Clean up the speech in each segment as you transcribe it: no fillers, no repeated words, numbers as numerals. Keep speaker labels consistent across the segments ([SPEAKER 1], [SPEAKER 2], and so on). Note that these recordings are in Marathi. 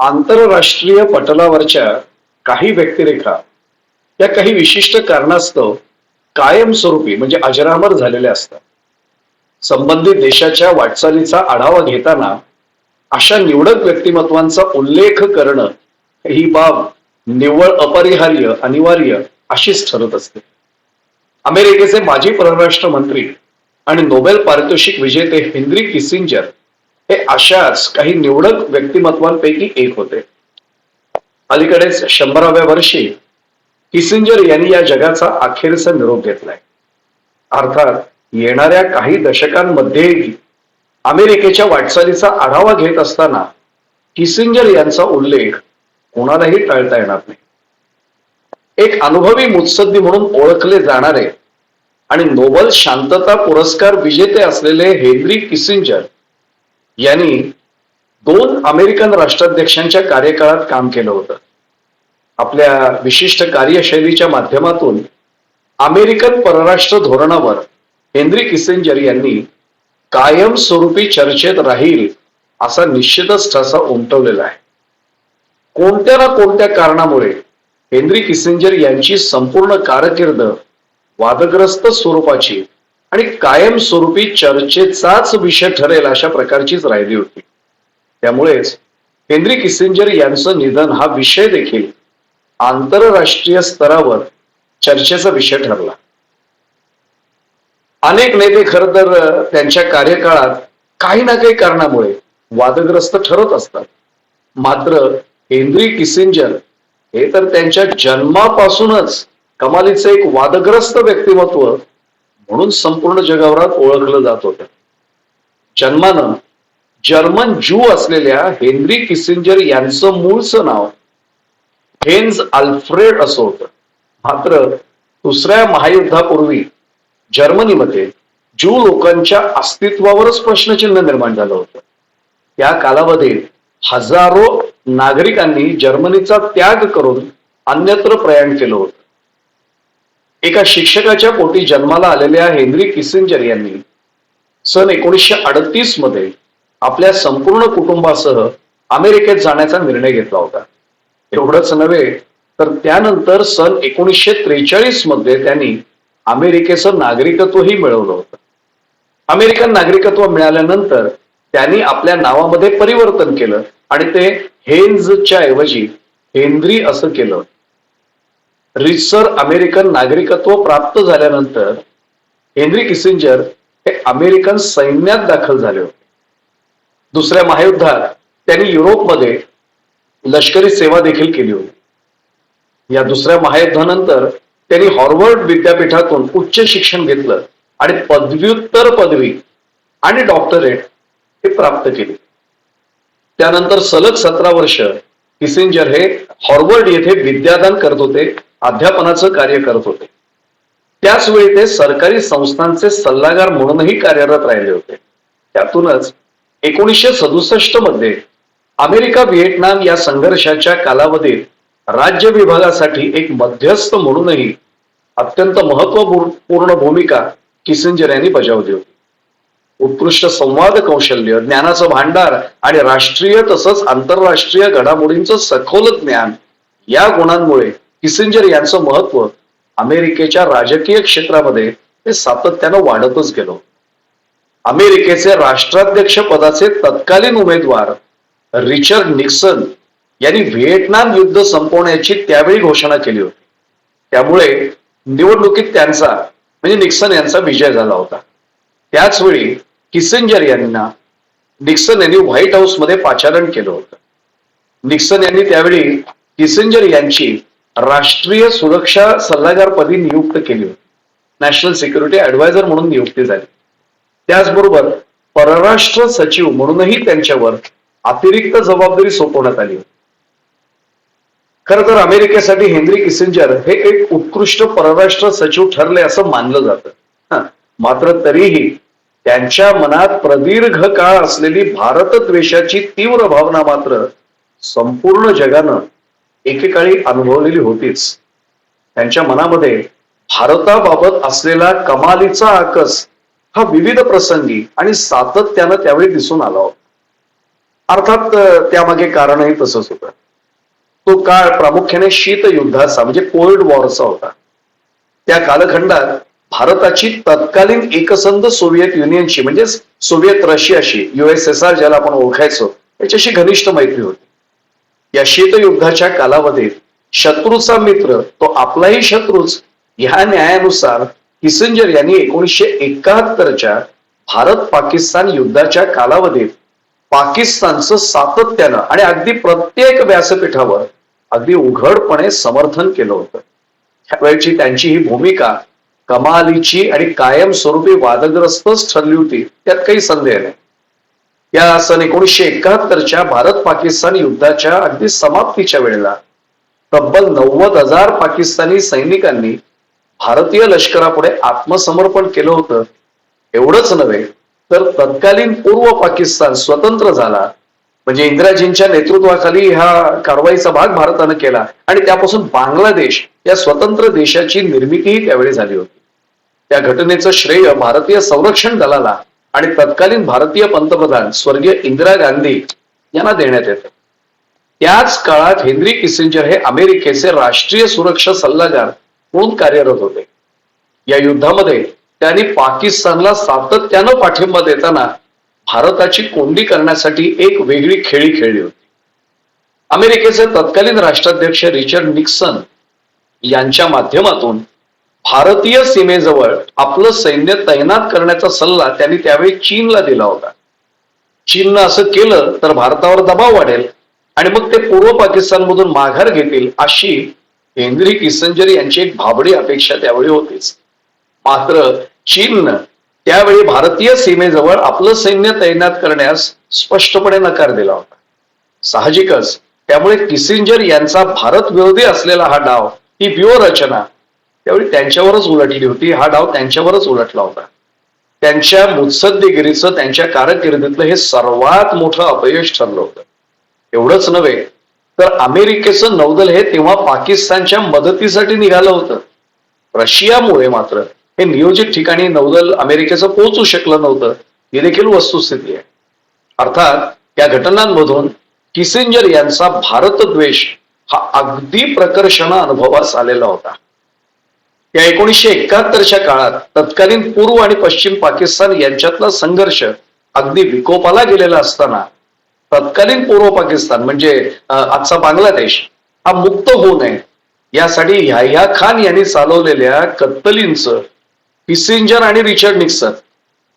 [SPEAKER 1] आंतरराष्ट्रीय पटलावरच्या काही व्यक्तिरेखा या काही विशिष्ट कारणास्तव कायमस्वरूपी म्हणजे अजरामर झालेल्या असतात. संबंधित देशाच्या वाटचालीचा आढावा घेताना अशा निवडक व्यक्तिमत्वांचा उल्लेख करणं ही बाब निव्वळ अपरिहार्य अनिवार्य अशीच ठरत असते. अमेरिकेचे माजी परराष्ट्र मंत्री आणि नोबेल पारितोषिक विजेते हेनरी किसिंजर हे अशाच काही निवडक व्यक्तिमत्वांपैकी एक होते. अलीकडेच 100व्या वर्षी किसिंजर यांनी या जगाचा अखेरचा निरोप घेतलाय. अर्थात येणाऱ्या काही दशकांमध्येही अमेरिकेच्या वाटचालीचा आढावा घेत असताना किसिंजर यांचा उल्लेख कोणालाही टाळता येणार नाही. एक अनुभवी मुत्सद्दी म्हणून ओळखले जाणारे आणि नोबेल शांतता पुरस्कार विजेते असलेले हेनरी किसिंजर यांनी 2 अमेरिकन राष्ट्राध्यक्षांच्या कार्यकाळात काम केलं होतं. आपल्या विशिष्ट कार्यशैलीच्या माध्यमातून अमेरिकन परराष्ट्र धोरणावर हेनरी किसिंजर यांनी कायमस्वरूपी चर्चेत राहील असा निश्चितच ठसा उमटवलेला आहे. कोणत्या ना कोणत्या कारणामुळे हेनरी किसिंजर यांची संपूर्ण कारकीर्द वादग्रस्त स्वरूपाची आणि कायमस्वरूपी चर्चेचाच विषय ठरेल अशा प्रकारचीच राहिली होती. त्यामुळेच हेनरी किसिंजर यांचं निधन हा विषय देखील आंतरराष्ट्रीय स्तरावर चर्चेचा विषय ठरला. अनेक नेते खरं तर त्यांच्या कार्यकाळात काही ना काही कारणामुळे वादग्रस्त ठरत असतात. मात्र हेनरी किसिंजर हे तर त्यांच्या जन्मापासूनच कमालीचे एक वादग्रस्त व्यक्तिमत्व म्हणून संपूर्ण जगभरात ओळखलं जात होतं. जन्मानं जर्मन ज्यू असलेल्या हेनरी किसिंजर यांचं मूळचं नाव हेन्झ अल्फ्रेड असं होतं. मात्र दुसऱ्या महायुद्धापूर्वी जर्मनीमध्ये ज्यू लोकांच्या अस्तित्वावरच प्रश्नचिन्ह निर्माण झालं होतं. त्या कालावधीत हजारो नागरिकांनी जर्मनीचा त्याग करून अन्यत्र प्रयाण केलं होतं. एका शिक्षकाच्या पोटी जन्माला आलेल्या हेनरी किसिंजर यांनी सन 1938 मध्ये आपल्या संपूर्ण कुटुंबासह अमेरिकेत जाण्याचा निर्णय घेतला होता. एवढंच नव्हे तर त्यानंतर सन 1943 मध्ये त्यांनी अमेरिकेचं नागरिकत्वही मिळवलं होतं. अमेरिकन नागरिकत्व मिळाल्यानंतर त्यांनी आपल्या नावामध्ये परिवर्तन केलं आणि ते हेन्झच्या ऐवजी हेनरी असं केलं. रितसर अमेरिकन नागरिकत्व प्राप्त झाल्यानंतर हेनरी किसिंजर हे अमेरिकन सैन्यात दाखल झाले होते. दुसऱ्या महायुद्धात त्यांनी युरोपमध्ये लष्करी सेवा देखील केली होती. या दुसऱ्या महायुद्धानंतर त्यांनी हार्वर्ड विद्यापीठातून उच्च शिक्षण घेतलं आणि पदव्युत्तर पदवी आणि डॉक्टरेट हे प्राप्त केली. त्यानंतर सलग 17 वर्ष किसिंजर हे हार्वर्ड येथे विद्यादान करत होते, अध्यापनाचं कार्य करत होते. त्याचवेळी ते सरकारी संस्थांचे सल्लागार म्हणूनही कार्यरत राहिले होते. त्यातूनच 1967 मध्ये अमेरिका व्हिएटनाम या संघर्षाच्या कालावधीत राज्य विभागासाठी एक मध्यस्थ म्हणूनही अत्यंत महत्वपूर्ण भूमिका किसिंजर यांनी बजावली होती. उत्कृष्ट संवाद कौशल्य, ज्ञानाचं भांडार आणि राष्ट्रीय तसंच आंतरराष्ट्रीय घडामोडींचं सखोल ज्ञान या गुणांमुळे किसिंजर यांचं महत्व अमेरिकेच्या राजकीय क्षेत्रामध्ये हे सातत्यानं वाढतच गेलं. अमेरिकेचे राष्ट्राध्यक्ष पदाचे तत्कालीन उमेदवार रिचर्ड निक्सन यांनी व्हिएटनाम युद्ध संपवण्याची त्यावेळी घोषणा केली होती. त्यामुळे निवडणुकीत त्यांचा म्हणजे निक्सन यांचा विजय झाला होता. त्याचवेळी किसिंजर यांना निक्सन यांनी व्हाईट हाऊस मध्ये पाचारण केलं होतं. निक्सन यांनी त्यावेळी किसिंजर यांची राष्ट्रीय सुरक्षा सल्लागारपदी नियुक्त केली होती. नॅशनल सिक्युरिटी ऍडवायझर म्हणून नियुक्ती झाली. त्याचबरोबर परराष्ट्र सचिव म्हणूनही त्यांच्यावर अतिरिक्त जबाबदारी सोपवण्यात आली होती. खरं तर अमेरिकेसाठी हेनरी किसिंजर हे एक उत्कृष्ट परराष्ट्र सचिव ठरले असं मानलं जातं. मात्र तरीही त्यांच्या मनात प्रदीर्घ काळ असलेली भारतद्वेषाची तीव्र भावना मात्र संपूर्ण जगानं एकेकाळी अनुभवलेली होतीच. त्यांच्या मनामध्ये भारताबाबत असलेला कमालीचा आकस हा विविध प्रसंगी आणि सातत्यानं त्यावेळी दिसून आला होता. अर्थात त्यामागे कारणही तसंच होतं. तो काळ प्रामुख्याने शीतयुद्धाचा म्हणजे कोल्ड वॉरचा होता. त्या कालखंडात भारताची तत्कालीन एकसंध सोव्हिएत युनियनशी म्हणजे सोव्हिएत रशियाशी USSR ज्याला आपण ओळखायचो त्याच्याशी घनिष्ठ मैत्री होती. या शीतयुद्धाच्या कालावधीत शत्रूचा मित्र तो आपलाही शत्रूच ह्या न्यायानुसार किसिंजर यांनी 1971च्या भारत पाकिस्तान युद्धाच्या कालावधीत पाकिस्तानचं सातत्यानं आणि अगदी प्रत्येक व्यासपीठावर अगदी उघडपणे समर्थन केलं होतं. त्यावेळची त्यांची ही भूमिका कमालीची आणि कायमस्वरूपी वादग्रस्तच ठरली होती, त्यात काही संदेह नाही. या सन 1971च्या भारत पाकिस्तान युद्धाच्या अगदी समाप्तीच्या वेळेला तब्बल 90,000 पाकिस्तानी सैनिकांनी भारतीय लष्करापुढे आत्मसमर्पण केलं होतं. एवढंच नव्हे तर तत्कालीन पूर्व पाकिस्तान स्वतंत्र झाला, म्हणजे इंदिराजींच्या नेतृत्वाखाली ह्या कारवाईचा भाग भारतानं केला आणि त्यापासून बांगलादेश या स्वतंत्र देशाची निर्मितीही त्यावेळी झाली होती. त्या घटनेचं श्रेय भारतीय संरक्षण दलाला आणि तत्कालीन भारतीय पंतप्रधान स्वर्गीय इंदिरा गांधी यांना देण्यात येतं. त्याच काळात हेनरी किसिंजर हे अमेरिकेचे राष्ट्रीय सुरक्षा सल्लागार म्हणून कार्यरत होते. या युद्धामध्ये त्यांनी पाकिस्तानला सातत्यानं पाठिंबा देताना भारताची कोंडी करण्यासाठी एक वेगळी खेळी खेळली होती. अमेरिकेचे तत्कालीन राष्ट्राध्यक्ष रिचर्ड निक्सन यांच्या माध्यमातून भारतीय सीमेजवळ आपलं सैन्य तैनात करण्याचा सल्ला त्यांनी त्यावेळी चीनला दिला होता. चीननं असं केलं तर भारतावर दबाव वाढेल आणि मग ते पूर्व पाकिस्तानमधून माघार घेतील अशी हेनरी किसिंजर यांची एक भाबडी अपेक्षा त्यावेळी होतीच. मात्र चीननं त्यावेळी भारतीय सीमेजवळ आपलं सैन्य तैनात करण्यास स्पष्टपणे नकार दिला होता. साहजिकच त्यामुळे किसिंजर यांचा भारत विरोधी असलेला हा डाव, ही व्यूहरचना त्यावेळी त्यांच्यावरच उलटली होती. हा डाव त्यांच्यावरच उलटला होता. त्यांच्या मुत्सद्देगिरीचं त्यांच्या कारकिर्दीतलं हे सर्वात मोठं अपयश ठरलं होतं. एवढंच नव्हे तर अमेरिकेचं नौदल हे तेव्हा पाकिस्तानच्या मदतीसाठी निघालं होतं. रशियामुळे मात्र हे नियोजित ठिकाणी नौदल अमेरिकेचं पोहोचू शकलं नव्हतं, ही देखील वस्तुस्थिती आहे. अर्थात या घटनांमधून किसिंजर यांचा भारतद्वेष हा अगदी प्रकर्षानं अनुभवास आलेला होता. या 1971च्या काळात तत्कालीन पूर्व आणि पश्चिम पाकिस्तान यांच्यातला संघर्ष अगदी विकोपाला गेलेला असताना तत्कालीन पूर्व पाकिस्तान म्हणजे आजचा बांगलादेश हा मुक्त होऊ नये यासाठी याह्या खान यांनी चालवलेल्या कत्तलींचं किसिंजर आणि रिचर्ड निक्सन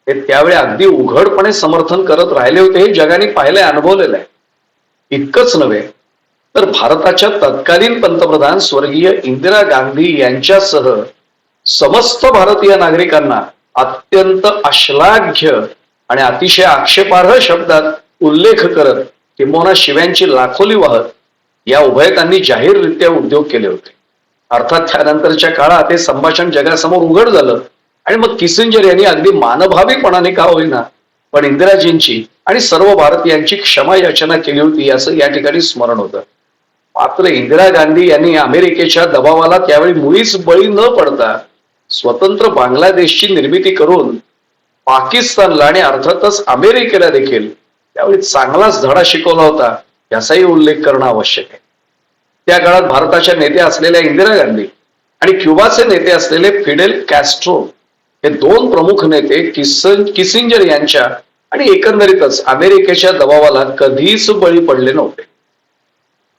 [SPEAKER 1] हे त्यावेळी अगदी उघडपणे समर्थन करत राहिले होते. हे जगाने पाहिलंय, अनुभवलेलं आहे. इतकंच नव्हे तर भारताच्या तत्कालीन पंतप्रधान स्वर्गीय इंदिरा गांधी यांच्यासह समस्त भारतीय नागरिकांना अत्यंत अश्लाघ्य आणि अतिशय आक्षेपार्ह शब्दात उल्लेख करत किंबहुना शिव्यांची लाखोली वाहत या उभयतांनी जाहीररित्या उद्योग केले होते. अर्थात त्यानंतरच्या काळात हे संभाषण जगासमोर उघड झालं आणि मग किसिंजर यांनी अगदी मानभावीपणाने का होईना पण इंदिराजींची आणि सर्व भारतीयांची क्षमा याचना केली होती असं या ठिकाणी स्मरण होतं. मात्र इंदिरा गांधी यांनी अमेरिकेच्या दबावाला त्यावेळी मुळीच बळी न पडता स्वतंत्र बांगलादेशची निर्मिती करून पाकिस्तानला आणि अर्थातच अमेरिकेला देखील त्यावेळी चांगलाच धडा शिकवला होता याचाही उल्लेख करणं आवश्यक आहे. त्या काळात भारताच्या नेत्या असलेल्या इंदिरा गांधी आणि क्युबाचे नेते असलेले फिडेल कॅस्ट्रो हे दोन प्रमुख नेते किसिंजर यांच्या आणि एकंदरीतच अमेरिकेच्या दबावाला कधीच बळी पडले नव्हते.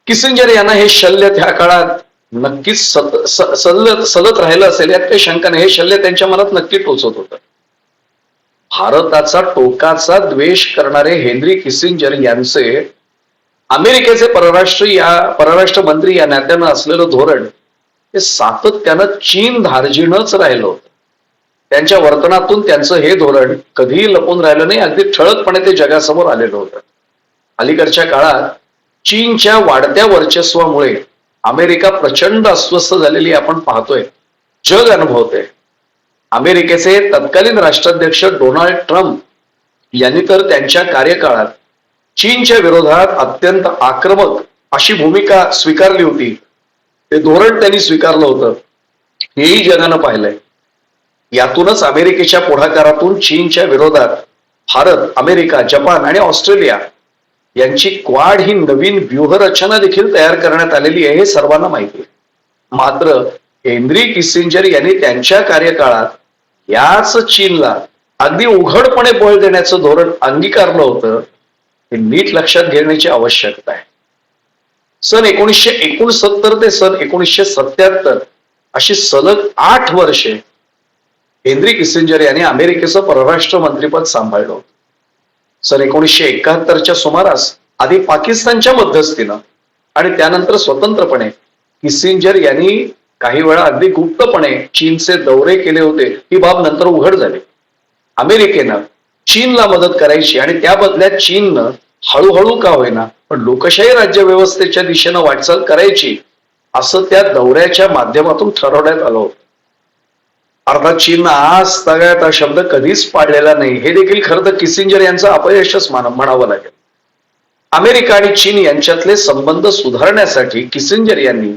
[SPEAKER 1] किसिंजर यांना हे शल्य त्या काळात नक्कीच सलत राहिलं असेल यात काही शंका नाही. हे शल्य त्यांच्या मनात नक्की टोचत होतं. भारताचा टोकाचा द्वेष करणारे हेनरी किसिंजर यांचे अमेरिकेचे परराष्ट्र मंत्री या नात्यानं असलेलं धोरण हे सातत्यानं चीन धार्जिणच राहिलं होतं. त्यांच्या वर्तनातून त्यांचं हे धोरण कधीही लपून राहिलं नाही, अगदी ठळकपणे ते जगासमोर आलेलं होतं. अलीकडच्या काळात चीनच्या वाढत्या वर्चस्वामुळे अमेरिका प्रचंड अस्वस्थ झालेली आपण पाहतोय, जग अनुभवते. अमेरिकेचे तत्कालीन राष्ट्राध्यक्ष डोनाल्ड ट्रम्प यांनी तर त्यांच्या कार्यकाळात चीनच्या विरोधात अत्यंत आक्रमक अशी भूमिका स्वीकारली होती. ते धोरण त्यांनी स्वीकारलं होतं, हेही जगानं पाहिलंय. यातूनच अमेरिकेच्या पुढाकारातून चीनच्या विरोधात भारत, अमेरिका, जपान आणि ऑस्ट्रेलिया यांची क्वाड ही नवीन व्यूहरचना देखील तयार करण्यात आलेली आहे हे सर्वांना माहिती आहे. मात्र हेनरी किसिंजर यांनी त्यांच्या कार्यकाळात याच चीनला अगदी उघडपणे बळ देण्याचं धोरण अंगीकारलं होतं हे नीट लक्षात घेण्याची आवश्यकता आहे. सन 1969 ते सन 1977 अशी सलग 8 वर्षे हेनरी किसिंजर यांनी अमेरिकेचं परराष्ट्र मंत्रीपद सांभाळलं होतं. सन 1971च्या सुमारास आधी पाकिस्तानच्या मध्यस्थीनं आणि त्यानंतर स्वतंत्रपणे किसिंजर यांनी काही वेळा अगदी गुप्तपणे चीनचे दौरे केले होते. ही बाब नंतर उघड झाली. अमेरिकेनं चीनला मदत करायची आणि त्या बदल्यात चीननं हळूहळू का होईना पण लोकशाही राज्यव्यवस्थेच्या दिशेनं वाटचाल करायची असं त्या दौऱ्याच्या माध्यमातून ठरवण्यात आलं होतं. अर्थात चीननं आज तगायत हा शब्द कधीच पाडलेला नाही हे देखील खरं तर किसिंजर यांचं अपयशच म्हणावं लागेल. अमेरिका आणि चीन यांच्यातले संबंध सुधारण्यासाठी किसिंजर यांनी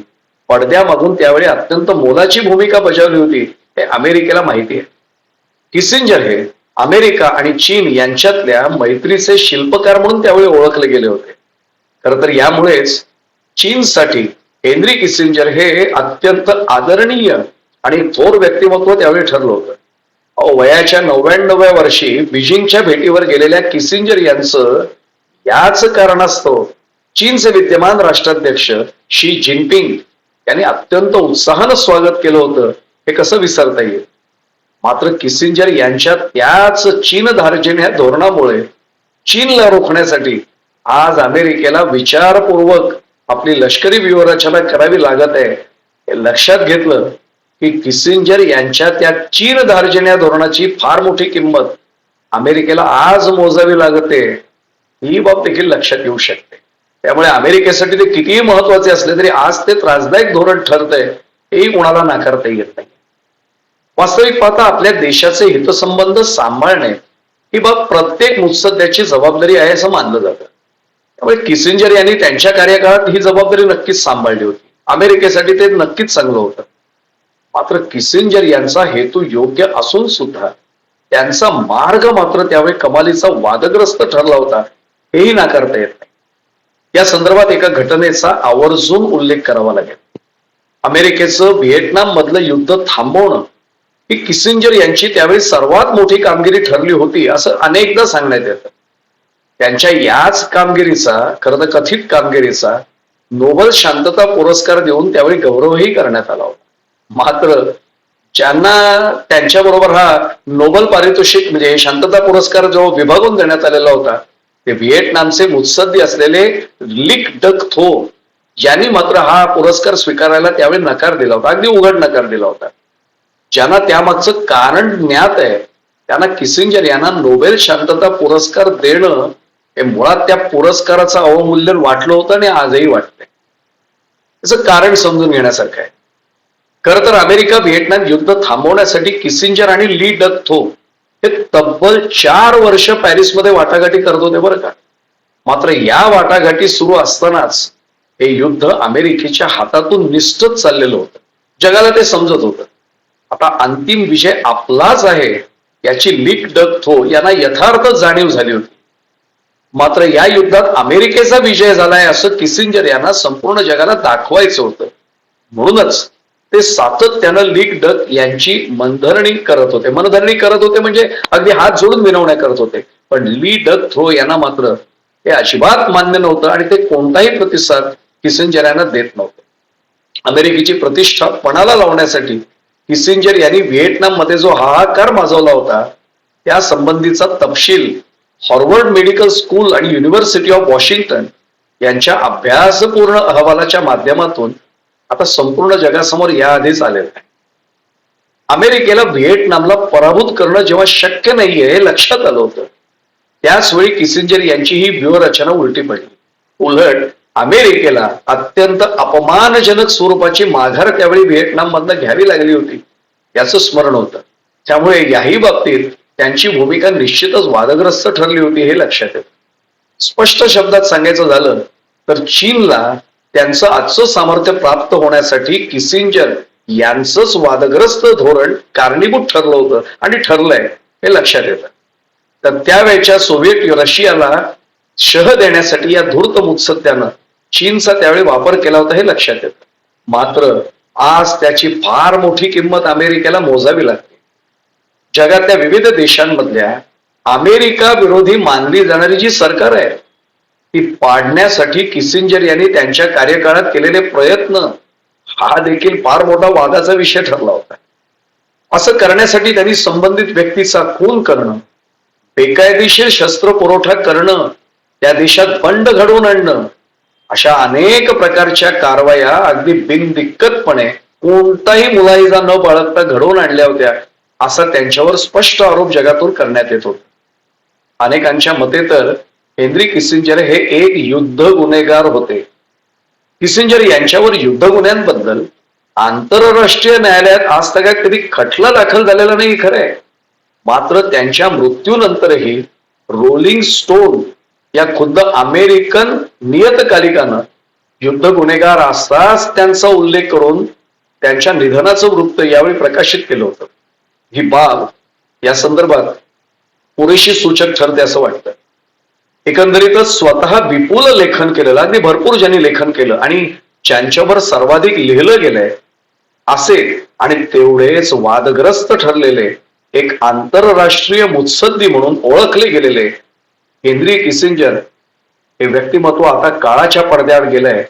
[SPEAKER 1] पडद्यामागून त्यावेळी अत्यंत मोलाची भूमिका बजावली होती हे अमेरिकेला माहिती आहे. किसिंजर हे अमेरिका आणि चीन यांच्यातल्या मैत्रीचे शिल्पकार म्हणून त्यावेळी ओळखले गेले होते. खरं तर यामुळेच चीनसाठी हेनरी किसिंजर हे अत्यंत आदरणीय आणि थोर व्यक्तिमत्व त्यावेळी ठरलं होतं. वयाच्या 99व्या वर्षी बीजिंगच्या भेटीवर गेलेल्या किसिंजर यांचं याच कारणास्तव चीनचे विद्यमान राष्ट्राध्यक्ष शी जिनपिंग यांनी अत्यंत उत्साहानं स्वागत केलं होतं हे कसं विसरता येईल. मात्र किसिंजर यांच्या त्याच चीन धार्जिण्या धोरणामुळे चीनला रोखण्यासाठी आज अमेरिकेला विचारपूर्वक आपली लष्करी व्यूहरचना करावी लागत आहे. हे लक्षात घेतलं की किसिंजर यांच्या त्या चीन धार्जिण्या धोरणाची फार मोठी किंमत अमेरिकेला आज मोजावी लागते ही बाब देखील लक्षात येऊ शकते. त्यामुळे अमेरिकेसाठी ते कितीही महत्वाचे असले तरी आज ते त्रासदायक धोरण ठरतंय हेही कोणाला नाकारता येत नाही. वास्तविक पाहता आपल्या देशाचे हितसंबंध सांभाळणे ही बाब प्रत्येक मुत्सद्याची जबाबदारी आहे असं मानलं जातं. त्यामुळे किसिंजर यांनी त्यांच्या कार्यकाळात ही जबाबदारी नक्कीच सांभाळली होती. अमेरिकेसाठी ते नक्कीच चांगलं होतं. मात्र किसिंजर यांचा हेतू योग्य असून सुद्धा त्यांचा मार्ग मात्र त्यावेळी कमालीचा वादग्रस्त ठरला होता हेही नाकारता येत नाही. या संदर्भात एका घटनेचा आवर्जून उल्लेख करावा लागेल. अमेरिकेचं व्हिएटनाम मधलं युद्ध थांबवणं ही किसिंजर यांची त्यावेळी सर्वात मोठी कामगिरी ठरली होती असं अनेकदा सांगण्यात येतं. त्यांच्या याच कामगिरीचा खरं तर कथित कामगिरीचा नोबेल शांतता पुरस्कार देऊन त्यावेळी गौरवही करण्यात आला होता. मात्र ज्यांना त्यांच्याबरोबर हा नोबेल पारितोषिक म्हणजे शांतता पुरस्कार जो विभागून देण्यात आलेला होता ते व्हिएटनामचे मुत्सद्दी असलेले लिक डक थो यांनी मात्र हा पुरस्कार स्वीकारायला त्यावेळी नकार दिला होता. अगदी उघड नकार दिला होता. ज्यांना त्यामागचं कारण ज्ञात आहे त्यांना किसिंजर यांना नोबेल शांतता पुरस्कार देणं हे मुळात त्या पुरस्काराचं अवमूल्यन वाटलं होतं आणि आजही वाटतंय. त्याचं कारण समजून घेण्यासारखं आहे. खरं तर अमेरिका व्हिएटनाम युद्ध थांबवण्यासाठी किसिंजर आणि ली डक थो हे तब्बल 4 वर्ष पॅरिसमध्ये वाटाघाटी करत होते बरं का. मात्र या वाटाघाटी सुरू असतानाच हे युद्ध अमेरिकेच्या हातातून निसटत चाललेलं होतं. जगाला ते समजत होतं. आता अंतिम विजय आपलाच आहे याची लीक डक थो यांना यथार्थ जाणीव झाली होती. मात्र या युद्धात अमेरिकेचा विजय झालाय असं किसिंजर यांना संपूर्ण जगाला दाखवायचं होतं. म्हणूनच ते सातत्यानं लीक डक यांची मनधरणी करत होते म्हणजे अगदी हात जोडून विनवण्या करत होते. पण ली डक थ्रो यांना मात्र हे अजिबात मान्य नव्हतं आणि ते कोणताही प्रतिसाद किसिंजर यांना देत नव्हते. अमेरिकेची प्रतिष्ठा पणाला लावण्यासाठी किसिंजर यांनी व्हिएटनाम मध्ये जो हाहाकार माजवला होता त्या संबंधीचा तपशील हार्वर्ड मेडिकल स्कूल आणि युनिव्हर्सिटी ऑफ वॉशिंग्टन यांच्या अभ्यासपूर्ण अहवालाच्या माध्यमातून आता संपूर्ण जगासमोर याआधीच आलेलं आहे. अमेरिकेला व्हिएटनामला पराभूत करणं जेव्हा शक्य नाहीये हे लक्षात आलं होतं त्याच वेळी किसिंजर यांची ही व्यूहरचना उलटी पडली. उलट अमेरिकेला अत्यंत अपमानजनक स्वरूपाची माघार त्यावेळी व्हिएटनाम मधनं घ्यावी लागली होती याचं स्मरण होतं. त्यामुळे याही बाबतीत त्यांची भूमिका निश्चितच वादग्रस्त ठरली होती हे लक्षात येतं. स्पष्ट शब्दात सांगायचं झालं तर चीनला त्यांचं आजचं सामर्थ्य प्राप्त होण्यासाठी किसिंजर यांचंच वादग्रस्त धोरण कारणीभूत ठरलं होतं आणि ठरलंय हे लक्षात येतं. तर त्यावेळच्या सोव्हिएट रशियाला शह देण्यासाठी या धूर्त मुत्सद्यानं चीनचा त्यावेळी वापर केला होता हे लक्षात येतं. मात्र आज त्याची फार मोठी किंमत अमेरिकेला मोजावी लागते. जगातल्या विविध देशांमधल्या अमेरिका विरोधी मानली जाणारी जी सरकार आहे ती पाडण्यासाठी किसिंजर यांनी त्यांच्या कार्यकाळात केलेले प्रयत्न हा देखील फार मोठा वादाचा विषय ठरला होता. असं करण्यासाठी त्यांनी संबंधित व्यक्तीचा खून करणं, बेकायदेशीर शस्त्र पुरवठा करणं, त्या देशात बंड घडवून आणणं, अशा अनेक प्रकारच्या कारवाया अगदी बिनदिक्कतपणे कोणताही मुलाहिजा न बाळगता घडवून आणल्या होत्या असा त्यांच्यावर स्पष्ट आरोप जगातून करण्यात येत होता. अनेकांच्या मते तर हेनरी किसिंजर हे एक युद्ध गुन्हेगार होते. किसिंजर यांच्यावर युद्ध गुन्ह्यांबद्दल आंतरराष्ट्रीय न्यायालयात आज तक कधी खटला दाखल झालेला नाही खरंय. मात्र त्यांच्या मृत्यूनंतरही रोलिंग स्टोन या खुद्द अमेरिकन नियतकालिकानं युद्ध गुन्हेगार असाच त्यांचा उल्लेख करून त्यांच्या निधनाचं वृत्त यावेळी प्रकाशित केलं होतं. ही बाब या संदर्भात पुरेशी सूचक ठरते असं वाटतं. एकंदरीतच स्वतः विपुल लेखन केलेलं, अगदी भरपूर ज्यांनी लेखन केलं आणि ज्यांच्यावर सर्वाधिक लिहिलं गेलंय असे आणि तेवढेच वादग्रस्त ठरलेले एक आंतरराष्ट्रीय मुत्सद्दी म्हणून ओळखले गेलेले हेनरी किसिंजर हे व्यक्तिमत्व आता काळाच्या पडद्यावर गेलंय.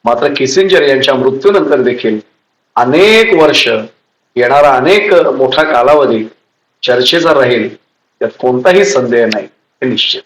[SPEAKER 1] मात्र किसिंजर यांच्या मृत्यूनंतर देखील अनेक वर्ष, येणारा अनेक मोठा कालावधी चर्चेचा राहील यात कोणताही संदेह नाही, हे निश्चित.